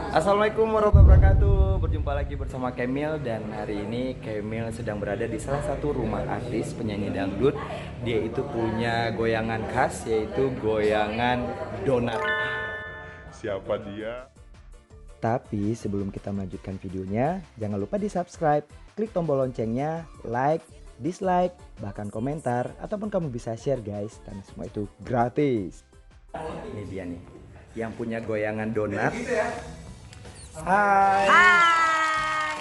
Assalamualaikum warahmatullahi wabarakatuh. Berjumpa lagi bersama Kemil dan hari ini Kemil sedang berada di salah satu rumah artis penyanyi dangdut. Dia itu punya goyangan khas yaitu goyangan donat. Siapa dia? Tapi sebelum kita melanjutkan videonya, jangan lupa di-subscribe, klik tombol loncengnya, like, dislike, bahkan komentar, ataupun kamu bisa share guys, karena semua itu gratis. Ini dia nih, yang punya goyangan donat. Hai.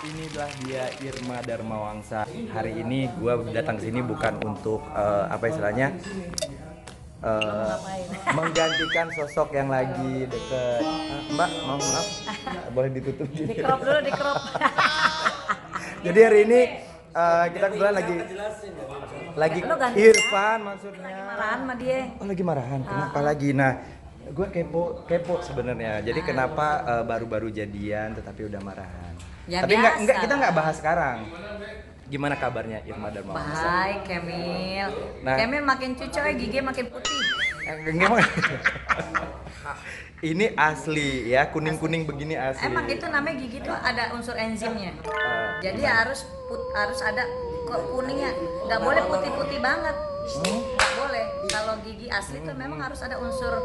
Inilah dia Irma Darmawangsa. Hari ini gue datang ke sini bukan untuk menggantikan sosok yang lagi deket. Mbak, maaf, boleh ditutup Di crop dulu, di crop. Jadi hari ini kita kebetulan lagi Irfan maksudnya. Lagi marahan sama dia. Oh lagi marahan, kenapa lagi? Nah, gue kepo sebenarnya. Jadi kenapa baru-baru jadian tetapi udah marahan? Ya, tapi biasa. kita nggak bahas sekarang. Gimana kabarnya Irma Darmawangsa? Baik, Kemil. Nah. Kemil makin cucoy, gigi makin putih. Ini asli ya, kuning-kuning begini asli. Emang itu namanya gigi tuh ada unsur enzimnya. Jadi harus ada kuningnya. Nggak boleh putih-putih banget. Nggak boleh. Kalau gigi asli tuh memang harus ada unsur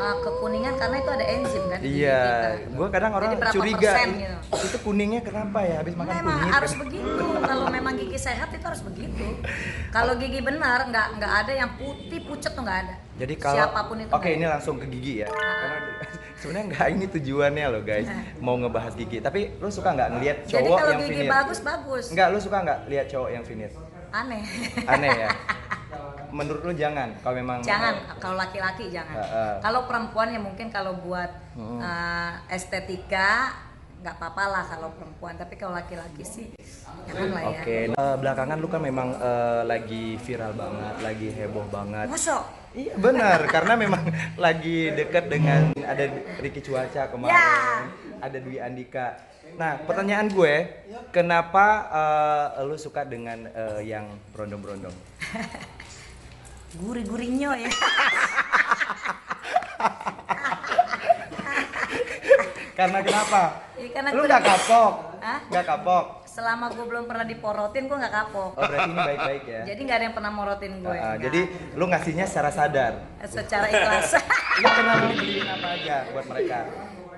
kekuningan karena itu ada enzim kan. di gigi Iya, kita. gue kadang orang Jadi berapa curiga persen gitu. itu kuningnya kenapa ya habis makan Memang kunyit harus kan? begitu. Kalau memang gigi sehat itu harus begitu. Kalau gigi benar nggak ada yang putih pucet tuh nggak ada. Jadi kalau siapapun itu. Oke, ini langsung ke gigi ya. Karena sebenarnya nggak ini tujuannya loh guys, mau ngebahas gigi. Tapi lu suka nggak ngelihat Jadi cowok kalau yang gigi finir? bagus. Nggak, lu suka nggak lihat cowok yang finir? Aneh. Aneh ya. Menurut lu jangan, kalau memang Jangan, kalau laki-laki jangan. Kalau perempuan ya mungkin kalau buat estetika nggak apa-apa lah kalau perempuan. Tapi kalau laki-laki sih jangan lah ya. Oke, belakangan lu kan memang lagi viral banget, lagi heboh banget. Masa? Iya benar, karena memang lagi dekat dengan ada Ricky Cuaca kemarin, ada Dwi Andika. Nah, pertanyaan gue, kenapa lu suka dengan yang berondong-berondong? Gurih-gurihnya ya. Karena kenapa? Ya, karena Lu nggak kapok? Hah? Nggak kapok? Selama gue belum pernah diporotin gue nggak kapok. Oh berarti ini baik-baik ya? Jadi nggak ada yang pernah morotin gue. Nggak. Jadi lu ngasihnya secara sadar? Secara ikhlas. Lu pernah beliin apa aja buat mereka?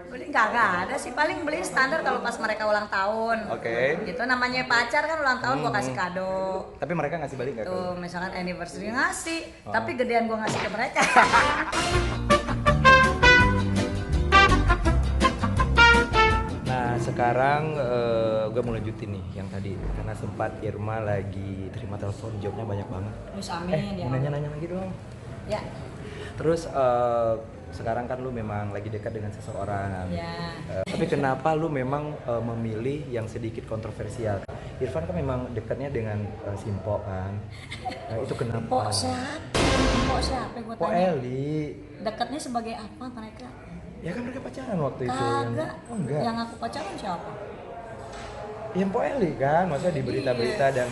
Beli nggak ada sih, paling beli standar kalau pas mereka ulang tahun. Oke. Gitu namanya pacar kan ulang tahun gua kasih kado. Tapi mereka ngasih balik nggak? Tuh misalkan anniversary ngasih, tapi gedean gua ngasih ke mereka. Nah sekarang gue mau lanjutin nih yang tadi karena sempat Irma lagi terima telepon, jawabnya banyak banget. Terus amin ya. Mau nanya-nanya lagi dong. Ya. Terus sekarang kan lu memang lagi dekat dengan seseorang. Ya. Tapi kenapa lu memang memilih yang sedikit kontroversial? Irfan kan memang dekatnya dengan Simpo kan. Nah, itu kenapa? Pok siapa gua Po tanya. Eli. Dekatnya sebagai apa mereka? Ya kan mereka pacaran waktu itu. Kagak. Oh enggak. Yang aku pacaran siapa? Yang Po Eli kan, maksudnya di berita-berita dan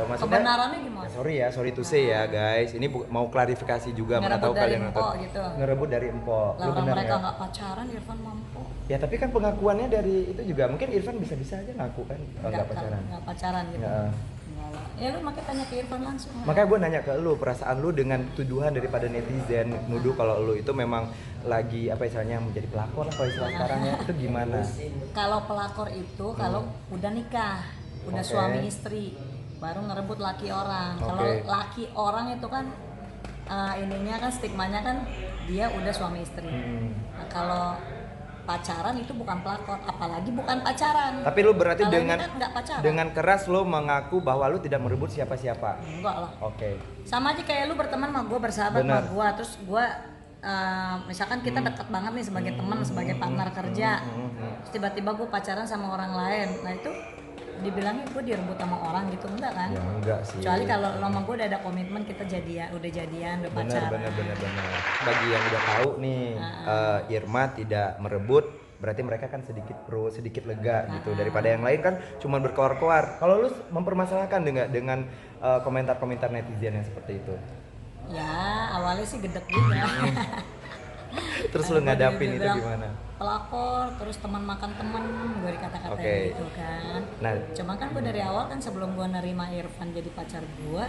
maksudnya Kebenarannya gimana? sorry to say ya guys. Ini mau klarifikasi juga, mana tahu Ngerebut dari kalian nonton. Empok gitu. Ngerebut dari Empok. Lah Lu orang benar mereka ya? nggak pacaran, Irfan mampu. Ya tapi kan pengakuannya dari itu juga. Mungkin Irfan bisa-bisa aja ngaku kan kalau nggak pacaran. Nggak pacaran gitu. Ya. Enggak lah. Ya lu makanya tanya ke Irfan langsung. Makanya gue nanya ke lu, perasaan lu dengan tuduhan daripada netizen nuduh kalau lu itu memang lagi apa istilahnya menjadi pelakor lah kalau istilah sekarang ya, itu gimana? Kalau pelakor itu kalau udah nikah, udah Oke. suami istri, baru ngerebut laki orang. Kalau Oke. laki orang itu kan ininya kan stigmanya kan dia udah suami istri. Nah, kalau pacaran itu bukan pelakor, apalagi bukan pacaran. Tapi lu berarti Kalau ini dengan kan nggak pacaran. dengan keras lu mengaku bahwa lu tidak merebut siapa-siapa. Enggak lah. Oke. Sama aja kayak lu berteman sama gue, bersahabat sama Benar. gue, terus gue misalkan kita dekat banget nih sebagai teman, sebagai partner kerja, terus tiba-tiba gue pacaran sama orang lain, nah itu dibilangnya gue direbut sama orang gitu, enggak kan? Ya enggak sih. Kecuali kalau lo sama gue udah ada komitmen, kita jadian, udah pacaran. Benar. Bagi yang udah tahu nih, Irma tidak merebut, berarti mereka kan sedikit lega gitu daripada yang lain kan cuma berkoar-koar. Kalau lu mempermasalahkan dengan komentar-komentar netizen yang seperti itu? Ya awalnya sih gedek juga. Terus lu ngadapin Dia itu bilang, gimana? pelakor, terus teman makan temen, gue dikata-katain Oke. gitu kan. Nah, Cuma kan gue dari awal kan sebelum gue nerima Irfan jadi pacar gue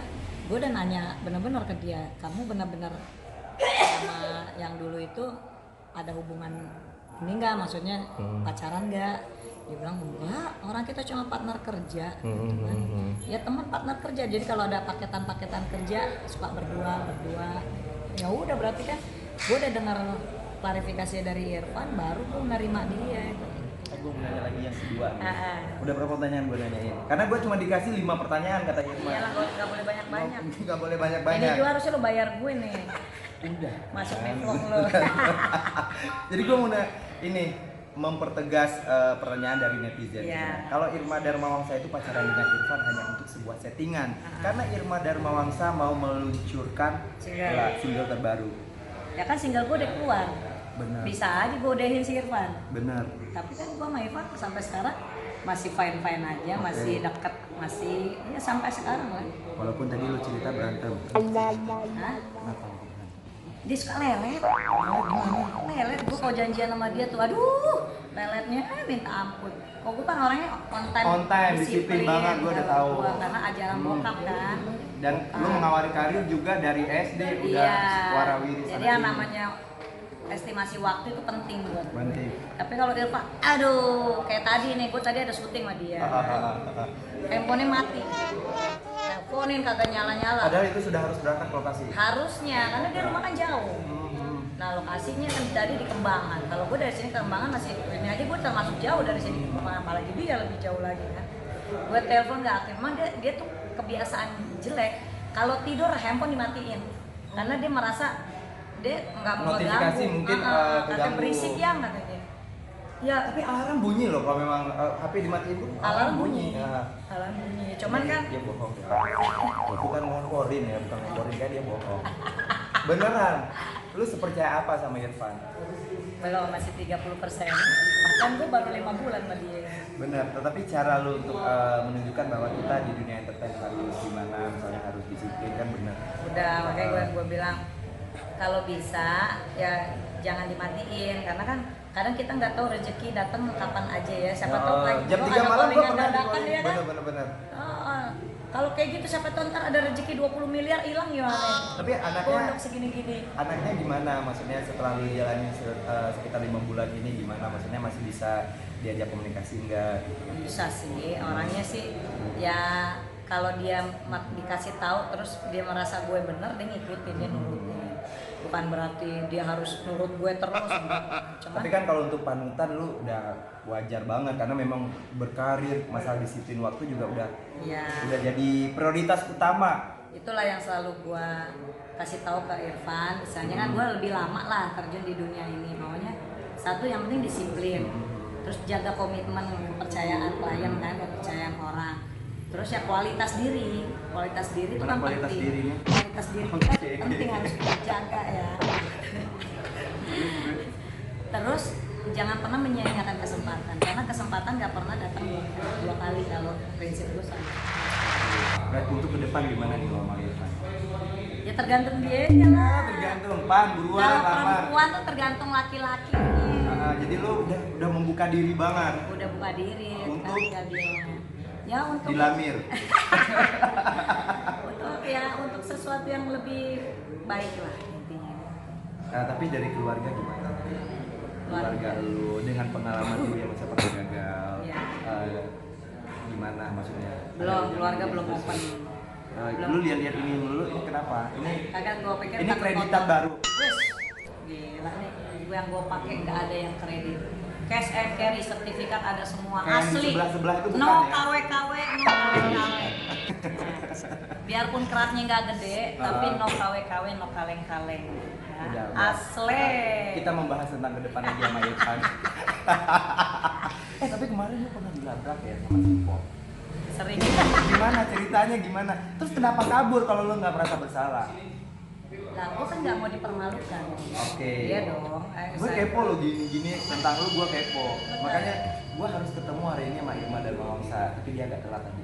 udah nanya bener-bener ke dia, kamu bener-bener sama yang dulu itu ada hubungan ini enggak, maksudnya pacaran enggak? Dia bilang enggak, orang kita cuma partner kerja gitu kan. Ya teman partner kerja, jadi kalau ada paketan-paketan kerja suka berdua. Ya udah berarti kan gue udah dengar klarifikasi dari Irfan, baru gue nerima dia gitu. Gue mau nanya lagi yang kedua nih. Ah. Udah berapa pertanyaan gue nanyain? Karena gue cuma dikasih 5 pertanyaan kata Irma. Iyalah, nggak boleh banyak-banyak. Gak boleh Ini banyak-banyak. juga harusnya lo bayar gue nih. Udah. Masuk nih vlog lo. Jadi gue mau ini mempertegas pertanyaan dari netizen. Iya. Kalau Irma Darmawangsa itu pacaran dengan Irfan hanya untuk sebuah settingan. Karena Irma Darmawangsa mau meluncurkan single terbaru. Ya kan single gue udah keluar. Benar. Bisa aja gue udahin si Irfan. Benar. Tapi kan gue sama Irfan sampai sekarang masih fine aja, masih dekat, masih ya sampai sekarang lah. Walaupun tadi lu cerita berantem. Hah? Kenapa? Dia suka lelet. Lelet, gue kalau janjian sama dia tuh, aduh, leletnya minta ampun. Kok gue kan orangnya On time, disiplin banget, gue udah tahu. Karena ajaran bokap kan. Dan lu mengawali karir juga dari SD udah Iya. warawiri Jadi sana yang sini. namanya estimasi waktu itu penting buat gue. Penting. Tapi kalau Irfan, aduh, kayak tadi nih, gue tadi ada syuting sama dia. Handphonenya mati. Teleponin kagak nyala-nyala. Padahal itu sudah harus berangkat ke lokasi. Harusnya, karena dia rumah kan jauh. Nah lokasinya kan tadi di Kembangan. Kalau gue dari sini ke Kembangan masih ini aja gue termasuk jauh dari sini ke Kembangan, apalagi dia lebih jauh lagi kan. Gue telepon nggak aktif. Memang dia tuh kebiasaan jelek. Kalau tidur handphone dimatiin, karena dia merasa dia nggak mau Notifikasi ngeganggu. mungkin, Kata keganggu. berisik yang katanya. Ya Tapi alarm bunyi loh kalau memang HP dimatiin tuh. alarm bunyi. Ya. Alarm bunyi. Cuman kan Dia bohong. Itu kan ngomporin ya, bukan ngomporin kan dia bohong. Beneran. Lu sepercaya apa sama Irfan? belum, masih 30%. Kan gue baru 5 bulan sama dia. Bener, tetapi cara lu untuk menunjukkan bahwa kita di dunia entertain harus gimana, misalnya harus disiplin kan bener. Udah, makanya gue bilang kalau bisa ya jangan dimatiin, karena kan kadang kita nggak tahu rezeki datang kapan aja ya, siapa tahu lagi jam gua 3 ada malam gua callingan pernah dadakan di ya kan. bener. Kalau kayak gitu siapa tahu ntar ada rezeki 20 miliar hilang gimana? Tapi anaknya Pondok segini-gini. anaknya gimana? Maksudnya setelah lu jalanin sekitar 5 bulan ini gimana? Maksudnya masih bisa diajak komunikasi enggak? Bisa sih, orangnya sih ya kalau dia dikasih tahu terus dia merasa gue bener, dia ngikutin, dia nurutin. Bukan berarti dia harus nurut gue terus. Cuman Tapi kan kalau untuk panutan lu udah wajar banget karena memang berkarir, masalah disiplin waktu juga udah ya jadi prioritas utama. itulah yang selalu gue kasih tahu ke Irfan. Misalnya kan gue lebih lama lah terjun di dunia ini, maunya satu yang penting disiplin, terus jaga komitmen, kepercayaan klien kan, kepercayaan orang, terus ya kualitas diri itu Gimana kan kualitas penting. dirinya? Kualitas diri kan Oke. penting, harus kita jaga ya. Terus jangan pernah menyia-nyiakan kesempatan, karena kesempatan gak pernah datang dua kali kalau prinsip gue sama. Berarti untuk ke depan gimana nih lo sama Irfan? Ya tergantung dia aja lah. Tergantung, pan buruan Kalau lamar. perempuan tuh tergantung laki-laki. Jadi lo udah membuka diri banget. Udah buka diri Untuk? kan dia. Ya untuk Dilamir. untuk sesuatu yang lebih baik lah intinya. Tapi dari keluarga gimana? Keluarga lu dengan pengalaman lu yang masa pernah gagal. Iya. Gimana maksudnya? Belum, keluarga belum open. Lu lihat-lihat ini dulu, ini kenapa? Ini Kagak gue pikir ini takut kreditan kotor. baru. Wes, gila nih, yang gue pakai nggak ada yang kredit. Cash and carry sertifikat ada semua, Kayak yang di asli. sebelah-sebelah itu bukan No ya? KW-KW, no KW-KW. Biarpun keratnya nggak gede, tapi no KW-KW, no kaleng-kaleng. Ya, Udah. asli. Kita membahas tentang ke depan aja sama Irfan. Tapi kemarin lu pernah dilabrak ya sama Simpo. Sering. Gimana ceritanya gimana? Terus kenapa kabur kalau lu nggak merasa bersalah? Lah, gue kan nggak mau dipermalukan. Oke. Iya dong. Gue kepo lo gini-gini tentang lu, gue kepo. Makanya gue harus ketemu hari ini sama Irma dan Mawangsa, tapi dia agak telat tadi.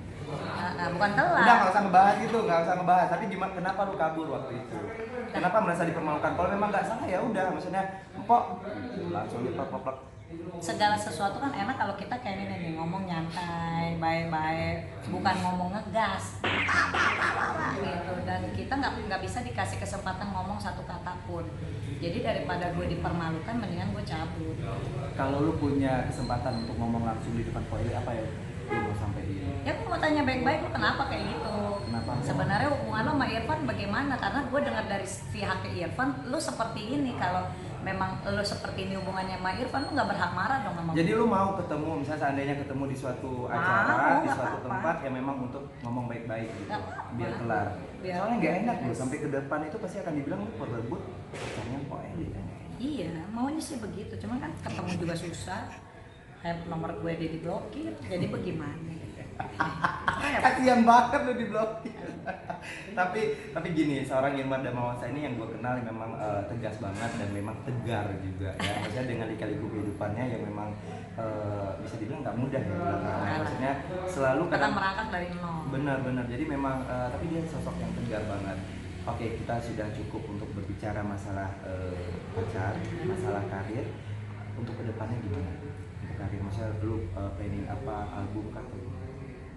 Bukan telat. Udah nggak usah ngebahas itu, nggak usah ngebahas. Tapi gimana? Kenapa lu kabur waktu itu? Kenapa merasa dipermalukan? Kalau memang nggak salah ya udah, maksudnya Pok langsung diplek-plek. Segala sesuatu kan enak kalau kita kayak ini nih, ngomong nyantai, baik-baik, bukan ngomong ngegas gitu. Dan kita nggak bisa dikasih kesempatan ngomong satu kata pun. Jadi daripada gue dipermalukan, mendingan gue cabut. Kalau lu punya kesempatan untuk ngomong langsung di depan Poeli, apa ya lu mau sampaikan? Ya gue mau tanya baik-baik, lu kenapa kayak gitu? Kenapa? Sebenarnya hubungan lo sama Irfan bagaimana? Karena gue dengar dari pihak Irfan, lu seperti ini. Kalau memang lu seperti ini hubungannya sama Irfan, lu nggak berhak marah dong sama Jadi gue. lu mau ketemu, misalnya seandainya ketemu di suatu acara, Mau, di nggak suatu apa-apa. tempat yang memang untuk ngomong baik-baik gitu, Nggak apa-apa. biar kelar. Biar Soalnya nggak enak beres. loh, sampai ke depan itu pasti akan dibilang lu perebut pacarnya Poeli kan. Iya, maunya sih begitu. Cuman kan ketemu juga susah. Nomor gue diblokir, jadi bagaimana? Kasian banget lu diblokir. tapi gini, seorang Irma Damawansa ini yang gue kenal yang memang tegas banget dan memang tegar juga ya. Maksudnya dengan lika-liku kehidupannya yang memang bisa dibilang nggak mudah ya. Maksudnya selalu Kita merangkak dari nol. benar-benar. Jadi memang tapi dia sosok yang tegar banget. Oke, kita sudah cukup untuk berbicara masalah pacar, masalah karir. Untuk kedepannya gimana? Untuk karir, maksudnya lu planning apa, album kah?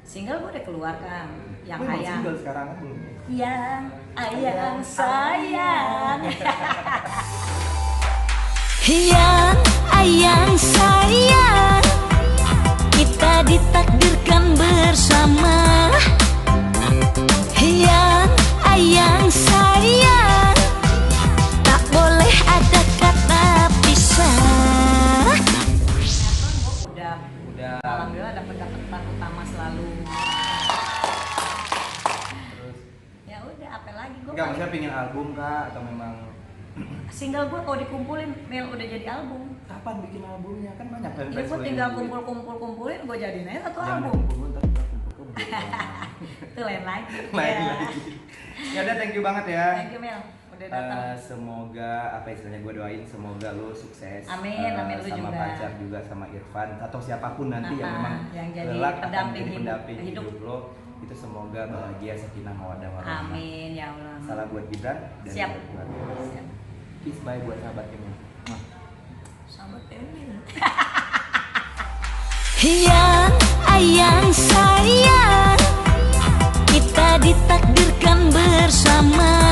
Single gue udah keluarkan, yang Lu emang ayang. single sekarang kan belum? Yang ayang sayang. Yang ayang sayang, kita ditakdirkan bersama. Yang ayang sayang, tak boleh ada kata pisah. Udah, alhamdulillah dapat peran utama selalu. Terus Ya udah, apa lagi gue? enggak, maksudnya pengen album kah atau memang Single gue kalau dikumpulin, Mel udah jadi album. kapan bikin albumnya? Kan banyak kan. Ya gue tinggal kumpulin, gue jadiin aja satu Jangan album. kumpul ntar kita kumpul ke Itu lain lagi. lain Ya. lagi. Ya udah, thank you banget ya. Thank you Mel, udah datang. Semoga apa istilahnya, gue doain semoga lu sukses. Amin, amin, lu sama juga. pacar juga, sama Irfan atau siapapun nanti yang memang yang jadi kelak akan pendamping jadi hidup. pendamping hidup lo, itu semoga bahagia, sakinah, mawaddah warahmah. Amin ya Allah. Salam buat Gibran dan Siap. buat keluarga. Siap. Kiss bye buat sahabat Emil. Sahabat Emil. Yang ayang sayang, kita ditakdirkan bersama.